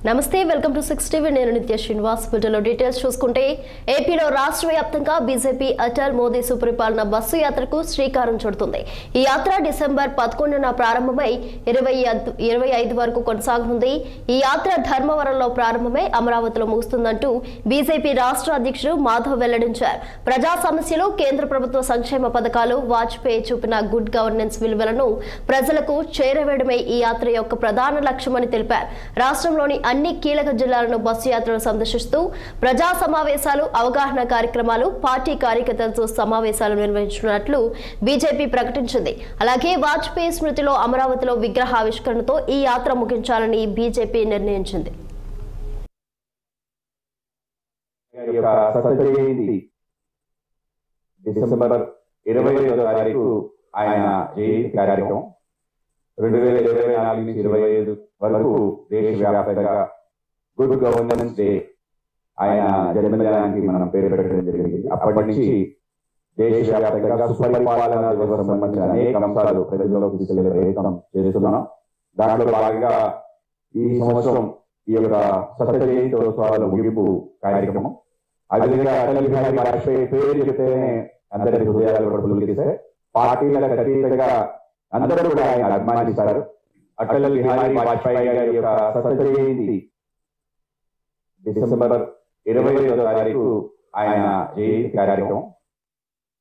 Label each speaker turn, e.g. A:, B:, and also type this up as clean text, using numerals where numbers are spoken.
A: నమస్తే, welcome to 6 TV. నేను నిత్య శ్రీనివాస్. వీడియోలో డీటెయిల్స్ చూసుకుంటే ఏపీలో రాష్ట్ర వ్యాప్తంగా బీజేపీ అటల్ మోదీ సుపరిపాలన బస్సు యాత్రకు శ్రీకారం చుడుతుంది. ఈ యాత్ర డిసెంబర్ 11న ప్రారంభమై 25 వరకు కొనసాగనుంది. ఈ యాత్ర ధర్మవరంలో ప్రారంభమై అమరావతిలో ముగుస్తుందంటూ బీజేపీ రాష్ట్ర అధ్యక్షుడు మాధవ్ వెల్లడించారు. ప్రజా సమస్యలు, కేంద్ర ప్రభుత్వ సంక్షేమ పథకాలు, వాజ్పేయి చూపిన గుడ్ గవర్నెన్స్ విలువలను ప్రజలకు చేరవేయడమే ఈ యాత్ర యొక్క ప్రధాన లక్ష్యమని తెలిపారు. రాష్ట్రంలోని అన్ని కీలక జిల్లాలను బస్సు యాత్రలు సందర్శిస్తూ ప్రజా సమావేశాలు, అవగాహన కార్యక్రమాలు, పార్టీ కార్యకర్తలతో సమావేశాలు నిర్వహించనున్నట్లు బీజేపీ ప్రకటించింది. అలాగే వాజ్పేయి స్మృతిలో అమరావతిలో విగ్రహావిష్కరణతో ఈ యాత్ర ముగించాలని బీజేపీ నిర్ణయించింది.
B: డిసెంబర్ 25వ తారీఖు ఆయన జయంతి కార్యక్రమం 2024 నుంచి 25 వరకు దేశవ్యాప్తంగా గుడ్ గవర్నెన్స్ డే ఆయన జన్మదినానికి మనం పేరు పెట్టడం జరిగింది. అప్పటి నుంచి దేశవ్యాప్తంగా సుపరిపాలన దివసం సంబంధించిన అనేక అంశాలు ప్రజల్లోకి తీసుకెళ్లే ప్రయత్నం చేస్తున్నాం. దాంట్లో భాగంగా ఈ సంవత్సరం ఈ యొక్క శత జయంతోత్సవాల ముగింపు కార్యక్రమం. అదేవిధంగా అటల్ బిహారీ వాజ్పేయి పేరు చెప్తేనే అందరి హృదయాలు పులకిస్తే, పార్టీలకు అతీతంగా అందరూ కూడా ఆయన అభిమానిస్తారు. అటల్ బిహారీ వాజ్పేయి గారి యొక్క శత జయంతి డిసెంబర్ 25వ తారీఖు ఆయన జయంతి కార్యక్రమం